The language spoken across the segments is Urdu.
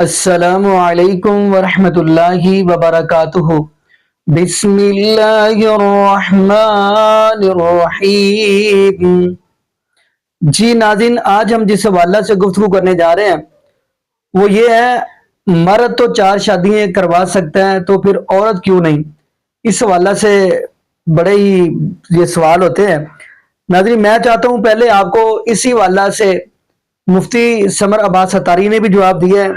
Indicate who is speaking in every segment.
Speaker 1: السلام علیکم ورحمۃ اللہ وبرکاتہ۔ بسم اللہ الرحمن الرحیم۔ جی ناظرین، آج ہم جس حوالہ سے گفتگو کرنے جا رہے ہیں وہ یہ ہے، مرد تو 4 شادیاں کروا سکتا ہے تو پھر عورت کیوں نہیں؟ اس حوالہ سے بڑے ہی یہ سوال ہوتے ہیں۔ ناظرین، میں چاہتا ہوں پہلے آپ کو اسی حوالہ سے مفتی سمر عباس اتاری نے بھی جواب دیا ہے،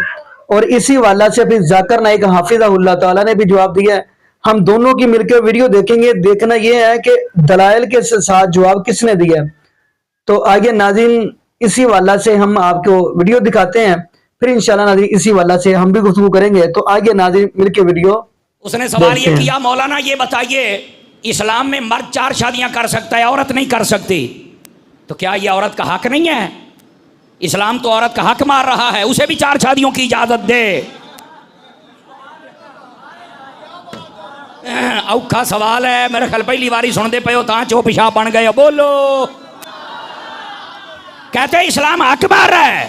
Speaker 1: اور اسی حوالہ سے پھر ذاکر نائک حافظہ اللہ تعالیٰ نے بھی جواب دیا ہے۔ ہم دونوں کی مل کے ویڈیو دیکھیں گے، دیکھنا یہ ہے کہ دلائل کے ساتھ جواب کس نے دیا ہے۔ تو آگے ناظرین اسی حوالہ سے ہم آپ کو ویڈیو دکھاتے ہیں، پھر انشاءاللہ ناظرین اسی حوالہ سے ہم بھی گفتگو کریں گے۔ تو آگے ناظرین مل کے ویڈیو
Speaker 2: اس نے سوال یہ کیا، مولانا یہ بتائیے اسلام میں مرد 4 شادیاں کر سکتا ہے، عورت نہیں کر سکتی، تو کیا یہ عورت کا حق نہیں ہے؟ اسلام تو عورت کا حق مار رہا ہے، اسے بھی 4 شادیوں کی اجازت دے۔ اوکھا سوال ہے، میرے خیال پہلی باری سن دے پے ہو تاں چو پیشاب بن گئے ہو، بولو۔ کہتے ہیں اسلام حق مار رہا ہے،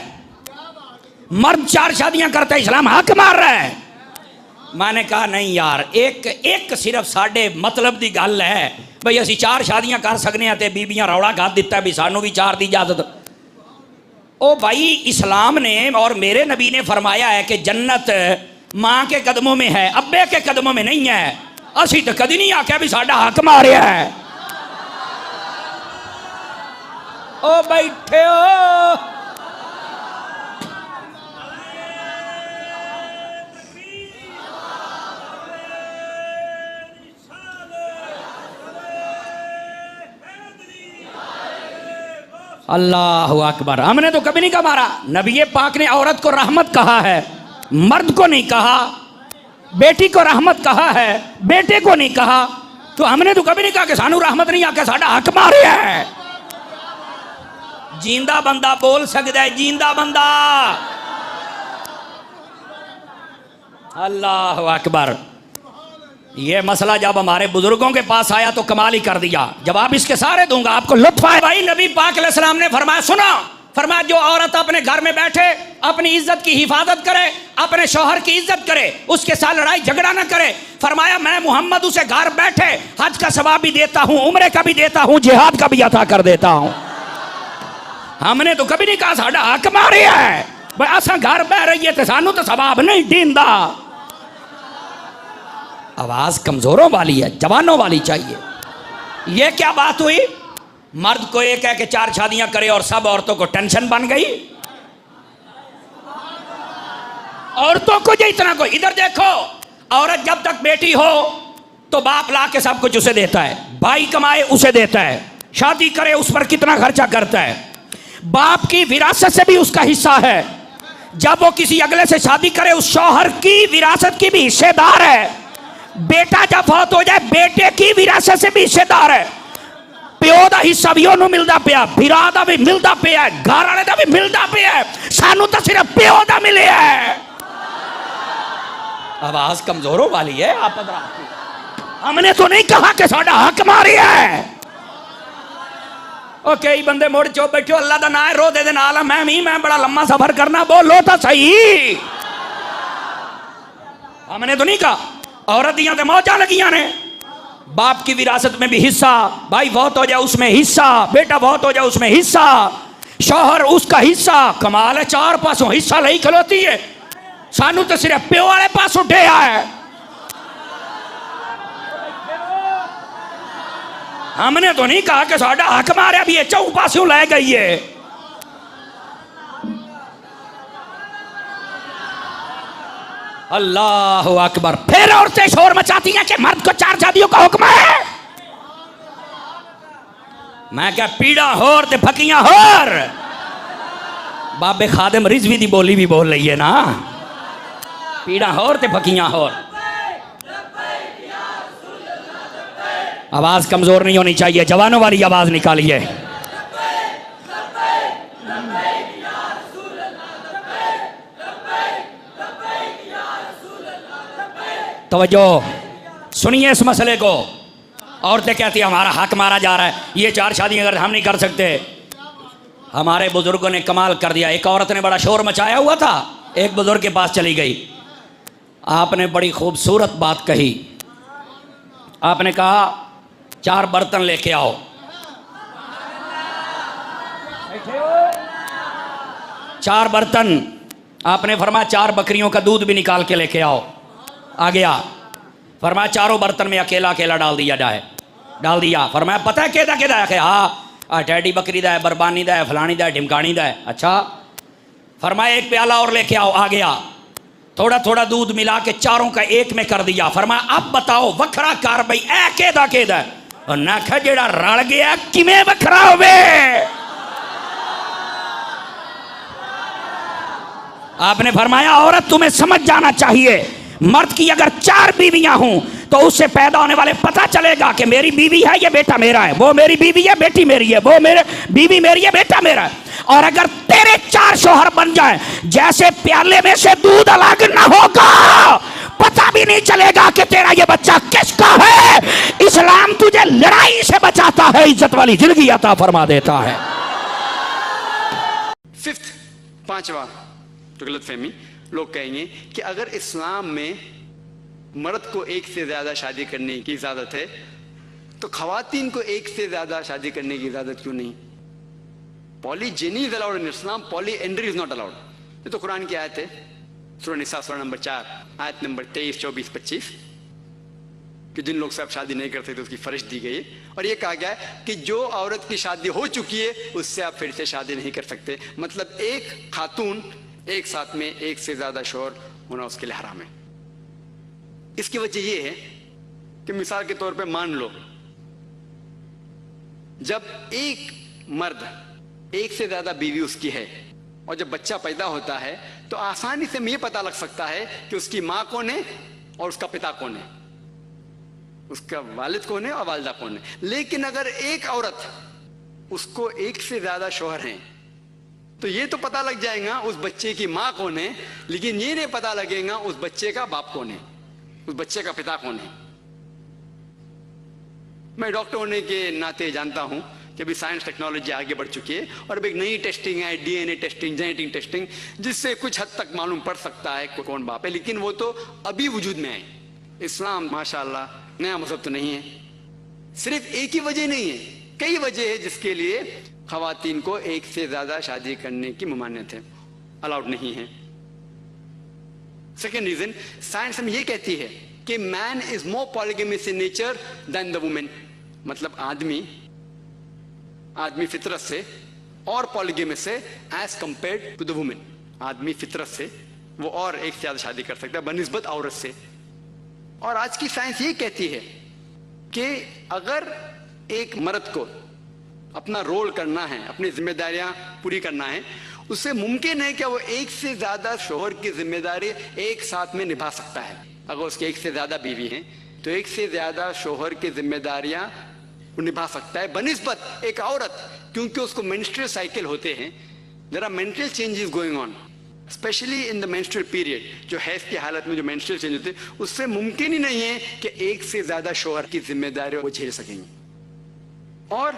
Speaker 2: مرد 4 شادیاں کرتا ہے، اسلام حق مار رہا ہے۔ میں نے کہا نہیں یار، ایک صرف ساڈے مطلب دی گل ہے بھئی اسی 4 شادیاں کر سکنے ہیں تے بیبیاں روڑا گھات دیتا ہے بھی سانوں بھی 4 دی اجازت۔ او بھائی، اسلام نے اور میرے نبی نے فرمایا ہے کہ جنت ماں کے قدموں میں ہے، ابے کے قدموں میں نہیں ہے۔ اسی تو کدی نہیں آکھیا بھی ساڈا حق ماریا ہے۔ او بیٹھے ہو، اللہ اکبر۔ ہم نے تو کبھی نہیں کہا مارا، نبی پاک نے عورت کو رحمت کہا ہے، مرد کو نہیں کہا۔ بیٹی کو رحمت کہا ہے، بیٹے کو نہیں کہا۔ تو ہم نے تو کبھی نہیں کہا کہ سانو رحمت نہیں آکے ساڈا حق ماریا ہے۔ جیندہ بندہ بول سکتا ہے، جیندہ بندہ۔ اللہ اکبر۔ یہ مسئلہ جب ہمارے بزرگوں کے پاس آیا تو کمال ہی کر دیا۔ جواب اس کے سارے دوں گا، آپ کو لطف آئے۔ بھائی نبی پاک علیہ السلام نے فرمایا، سنا، فرمایا جو عورت اپنے گھر میں بیٹھے اپنی عزت کی حفاظت کرے، اپنے شوہر کی عزت کرے، اس کے ساتھ لڑائی جھگڑا نہ کرے، فرمایا میں محمد اسے گھر بیٹھے حج کا ثواب بھی دیتا ہوں، عمرے کا بھی دیتا ہوں، جہاد کا بھی عطا کر دیتا ہوں۔ ہم نے تو کبھی نہیں کہا ساڈا حق ماریا ہے، بھائی اساں گھر بہ رہی ہے تے سانو تو ثواب نہیں دیندا۔ آواز کمزوروں والی ہے، جوانوں والی چاہیے۔ یہ کیا بات ہوئی؟ مرد کو ایک ہے کہ 4 شادیاں کرے اور سب عورتوں کو ٹینشن بن گئی۔ عورتوں کو جو اتنا کوئی، ادھر دیکھو، عورت جب تک بیٹی ہو تو باپ لا کے سب کچھ اسے دیتا ہے، بھائی کمائے اسے دیتا ہے، شادی کرے اس پر کتنا خرچہ کرتا ہے، باپ کی وراثت سے بھی اس کا حصہ ہے۔ جب وہ کسی اگلے سے شادی کرے اس شوہر کی وراثت کی بھی حصے دار ہے۔ بیٹا جب فوت ہو جائے بیٹے کی وراثت سے بھی حصے دار ہے۔ پیو دا حصہ بھی انہوں ملدا پیا، بھرا دا بھی ملدا پیا ہے، گھر والے دا بھی ملدا پیا ہے، سانو تو صرف پیو دا ملے ہے۔ آواز کمزوروں والی ہے، آپ ہم نے تو نہیں کہا کہ ساڈا حق ماری ہے۔ او کئی بندے موڑ چو بیٹھو، اللہ دا نام ہے، رو دے دے نال میں بڑا لمبا سفر کرنا، بولو تا صحیح۔ ہم نے تو نہیں کہا، عورت دیاں تے موجاں لگیاں نے، باپ کی وراثت میں بھی حصہ، بھائی بہت ہو جائے اس میں حصہ، بیٹا بہت ہو جائے اس میں حصہ، شوہر اس کا حصہ۔ کمال ہے، 4 پاسوں حصہ لئی کھلوتی ہے، سانو تو صرف پیو والے پاس اٹھے ہے۔ ہم نے تو نہیں کہا کہ ساڈا حق ماریا بھی یہ 4 پاسوں لے گئی ہے۔ اللہ اکبر۔ پھر عورتیں شور مچاتی ہیں کہ مرد کو 4 شادیوں کا حکم ہے۔ میں کہا پیڑا ہور تے پھکیاں ہور۔ بابے خادم رضوی دی بولی بھی بول رہی ہے نا، پیڑا ہور تے پھکیاں ہور۔ آواز کمزور نہیں ہونی چاہیے، جوانوں والی آواز نکالیے۔ توجہ سنیے اس مسئلے کو۔ عورتیں کہتی ہیں ہمارا حق مارا جا رہا ہے، یہ 4 شادیاں اگر ہم نہیں کر سکتے۔ ہمارے بزرگوں نے کمال کر دیا۔ ایک عورت نے بڑا شور مچایا ہوا تھا، ایک بزرگ کے پاس چلی گئی. آپ نے بڑی خوبصورت بات کہی. آپ نے کہا 4 برتن لے کے آؤ. 4 برتن. آپ نے فرمایا 4 بکریوں کا دودھ بھی نکال کے لے کے آؤ. آ گیا. فرمایا 4 برتن میں اکیلا اکیلا ڈال دیا جائے. ڈال دیا. فرمایا پتہ ہے کیدا کیدا ہے؟ ہاں ٹیڈی بکری دا ہے، بربانی دا ہے، فلانی دا ہے، ڈھمکانی دا ہے. اچھا. فرمایا 1 پیالہ اور لے کے آؤ. آ گیا. تھوڑا تھوڑا دودھ ملا کے 4 کا 1 میں کر دیا. فرمایا اب بتاؤ وکھرا کر بھئی اے کیدا کیدا ہے؟ اور نہ کہا جیڑا رل گیا کیویں وکھرا ہوے. آپ نے فرمایا عورت تمہیں سمجھ جانا چاہیے، مرد کی اگر 4 بیویاں ہوں تو اس سے پیدا ہونے والے پتہ چلے گا کہ میری بیوی ہے یہ بیٹا میرا ہے، وہ میری بیوی ہے بیٹی میری ہے، وہ میرے بیوی میری ہے بیٹا میرا ہے. اور اگر تیرے 4 شوہر بن جائیں جیسے پیالے میں سے دودھ الگ نہ ہوگا، پتہ بھی نہیں چلے گا کہ تیرا یہ بچہ کس کا ہے. اسلام تجھے لڑائی سے بچاتا ہے، عزت والی زندگی عطا فرما دیتا ہے.
Speaker 3: 5واں تو غلط فہمی، لوگ کہیں گے کہ اگر اسلام میں مرد کو 1 سے زیادہ شادی کرنے کی اجازت ہے تو خواتین کو 1 سے زیادہ شادی کرنے کی اجازت کیوں نہیں؟ Polygyny is allowed in Islam, polyandry is not allowed. یہ تو قرآن کی آیت ہے، سورہ نساء سورہ نمبر 4 آیت نمبر 23، 24، 25 کہ جن لوگ سے آپ شادی نہیں کرتے تو اس کی فرش دی گئی ہے. اور یہ کہا گیا ہے کہ جو عورت کی شادی ہو چکی ہے اس سے آپ پھر سے شادی نہیں کر سکتے. مطلب ایک خاتون ایک ساتھ میں 1 سے زیادہ شوہر ہونا اس کے لیے حرام ہے. اس کی وجہ یہ ہے کہ مثال کے طور پہ مان لو جب ایک مرد 1 سے زیادہ بیوی اس کی ہے اور جب بچہ پیدا ہوتا ہے تو آسانی سے یہ پتہ لگ سکتا ہے کہ اس کی ماں کون ہے اور اس کا پتا کون ہے، اس کا والد کون ہے اور والدہ کون ہے. لیکن اگر ایک عورت اس کو 1 سے زیادہ شوہر ہیں تو یہ تو پتہ لگ جائے گا اس بچے کی ماں کون ہے، لیکن یہ نہیں پتہ لگے گا اس بچے کا باپ کون ہے، اس بچے کا پتا کون ہے. میں ڈاکٹر ہونے کے ناطے جانتا ہوں کہ ابھی سائنس ٹیکنالوجی آگے بڑھ چکی ہے اور اب ایک نئی ٹیسٹنگ ہے، ڈی این اے ٹیسٹنگ، جینیٹک ٹیسٹنگ، جس سے کچھ حد تک معلوم پڑ سکتا ہے کون باپ ہے، لیکن وہ تو ابھی وجود میں ہے. اسلام ماشاءاللہ نیا مذہب تو نہیں ہے. صرف ایک ہی وجہ نہیں ہے، کئی وجہ ہے جس کے لیے خواتین کو 1 سے زیادہ شادی کرنے کی ممانعت ہے، الاؤڈ نہیں ہے. سیکنڈ ریزن، سائنس ہم یہ کہتی ہے کہ مین از مور پالیگیمس in nature then the woman. مطلب آدمی فطرت سے اور پالیگیمس ہے as compared to the woman. آدمی فطرت سے وہ اور 1 سے زیادہ شادی کر سکتا ہے بنسبت عورت سے. اور آج کی سائنس یہ کہتی ہے کہ اگر ایک مرد کو اپنا رول کرنا ہے، اپنی ذمہ داریاں پوری کرنا ہے، اس سے ممکن ہے کہ وہ 1 سے زیادہ شوہر کی ذمہ داری ایک ساتھ میں نبھا سکتا ہے. اگر اس کے 1 سے زیادہ بیوی ہیں تو 1 سے زیادہ شوہر کی ذمہ داریاں وہ نبھا سکتا ہے بنسبت ایک عورت، کیونکہ اس کو مینسٹرل سائیکل ہوتے ہیں. There are mental changes going on especially in the menstrual period. جو حیض کی حالت میں جو مینسٹرل چینج ہوتے ہیں اس سے ممکن ہی نہیں ہے کہ 1 سے زیادہ شوہر کی ذمہ داری وہ جھیل سکیں گے. اور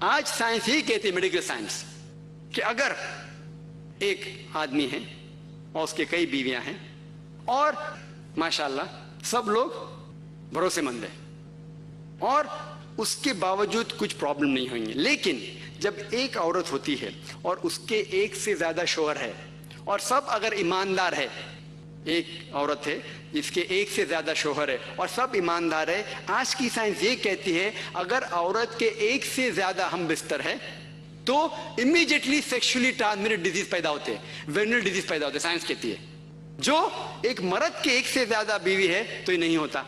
Speaker 3: آج سائنس یہی کہتی ہے، میڈیکل سائنس، کہ اگر ایک آدمی ہے اور اس کے کئی بیویاں ہیں اور ماشاءاللہ سب لوگ بھروسے مند ہیں اور اس کے باوجود کچھ پرابلم نہیں ہوئیں گے، لیکن جب ایک عورت ہوتی ہے اور اس کے 1 سے زیادہ شوہر ہے اور سب اگر ایماندار ہے، ایک عورت ہے جس کے 1 سے زیادہ شوہر ہے اور سب ایماندار ہے، آج کی سائنس یہ کہتی ہے اگر عورت کے 1 سے زیادہ ہم بستر ہے تو امیڈیٹلی سیکشولی ٹرانسمیٹڈ ڈیزیز پیدا ہوتے ہیں، ویرنل ڈیزیز پیدا ہوتے ہیں. سائنس کہتی ہے جو ایک مرد کے 1 سے زیادہ بیوی ہے تو یہ نہیں ہوتا،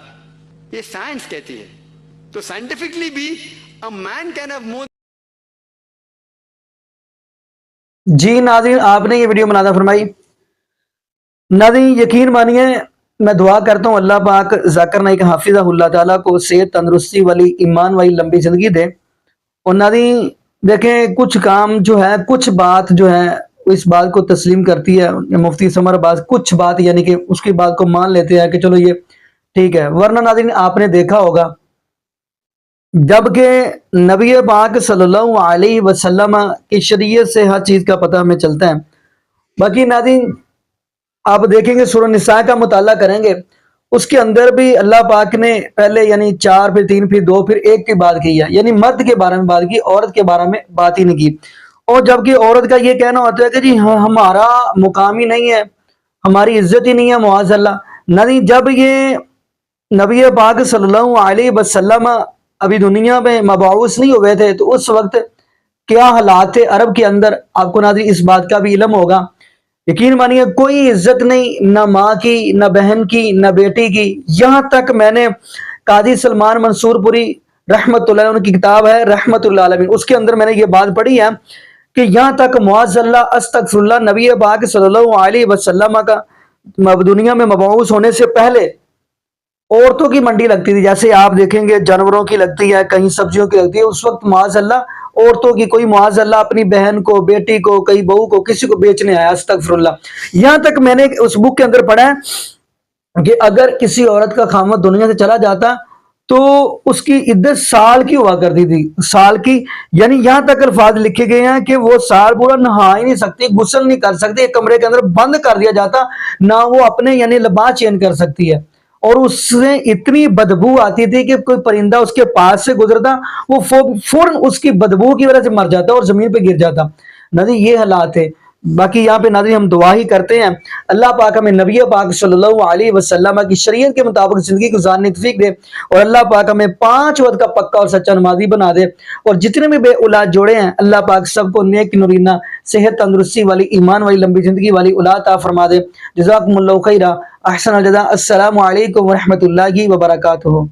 Speaker 3: یہ سائنس کہتی ہے. تو سائنٹیفکلی بھی a man can have more.
Speaker 1: جی ناظرین، آپ نے یہ ویڈیو مناظر فرمائی. ناظرین یقین مانیے، میں دعا کرتا ہوں اللہ پاک ذاکر نائک حافظہ اللہ تعالیٰ کو صحت، تندرستی والی، ایمان والی لمبی زندگی دے. اور ناظرین دیکھیں کچھ کام جو ہے، کچھ بات جو ہے اس بات کو تسلیم کرتی ہے مفتی سمر عباس، کچھ بات یعنی کہ اس کی بات کو مان لیتے ہیں کہ چلو یہ ٹھیک ہے. ورنہ ناظرین آپ نے دیکھا ہوگا جبکہ نبی پاک صلی اللہ علیہ وسلم کی شریعت سے ہر چیز کا پتہ ہمیں چلتا ہے. باقی ناظرین آپ دیکھیں گے سورہ نساء کا مطالعہ کریں گے، اس کے اندر بھی اللہ پاک نے پہلے یعنی 4 پھر 3 پھر 2 پھر 1 کی بات کی ہے، یعنی مرد کے بارے میں بات کی، عورت کے بارے میں بات ہی نہیں کی۔ اور جبکہ عورت کا یہ کہنا ہوتا ہے کہ جی ہمارا مقام ہی نہیں ہے، ہماری عزت ہی نہیں ہے، معاذ اللہ۔ نہیں، جب یہ نبی پاک صلی اللہ علیہ وسلم ابھی دنیا میں مبعوث نہیں ہوئے تھے تو اس وقت کیا حالات تھے عرب کے اندر، آپ کو ناظرین اس بات کا بھی علم ہوگا۔ یقین مانیے کوئی عزت نہیں، نہ ماں کی، نہ بہن کی، نہ بیٹی کی۔ یہاں تک میں نے قاضی سلمان منصور پوری رحمت اللہ علیہ، ان کی کتاب ہے رحمت اللہ علیہ، اس کے اندر میں نے یہ بات پڑھی ہے کہ یہاں تک معاذ اللہ استغفر اللہ نبی پاک صلی اللہ علیہ وسلم کا دنیا میں مبعوث ہونے سے پہلے عورتوں کی منڈی لگتی تھی، جیسے آپ دیکھیں گے جانوروں کی لگتی ہے، کہیں سبزیوں کی لگتی ہے، اس وقت معاذ اللہ عورتوں کی کوئی معاذ اللہ اپنی بہن کو، بیٹی کو، کئی بہو کو، کسی کو بیچنے آیا، استغفر اللہ۔ یہاں تک میں نے اس بک کے اندر پڑھا ہے کہ اگر کسی عورت کا خاوند دنیا سے چلا جاتا تو اس کی عدت سال کی ہوا کرتی تھی، سال کی، یعنی یہاں تک الفاظ لکھے گئے ہیں کہ وہ سال پورا نہا ہی نہیں سکتی، غسل نہیں کر سکتی، ایک کمرے کے اندر بند کر دیا جاتا، نہ وہ اپنے یعنی لباس چینج کر سکتی ہے، اور اس سے اتنی بدبو آتی تھی کہ کوئی پرندہ اس کے پاس سے گزرتا وہ فوراً اس کی بدبو کی وجہ سے مر جاتا اور زمین پہ گر جاتا۔ ناظرین یہ حالات ہے۔ باقی یہاں پہ ناظرین ہم دعا ہی کرتے ہیں اللہ پاک ہمیں نبی پاک صلی اللہ علیہ وسلم کی شریعت کے مطابق زندگی گزارنے کی توفیق دے، اور اللہ پاک ہمیں 5 وقت کا پکا اور سچا نمازی بنا دے، اور جتنے بھی بے اولاد جوڑے ہیں اللہ پاک سب کو نیک نورینہ صحت تندرستی والی ایمان والی لمبی زندگی والی اولاد عطا فرما دے۔ جزاکم اللہ خیرہ، احسن الجزاء۔ السلام علیکم ورحمۃ اللہ وبرکاتہ۔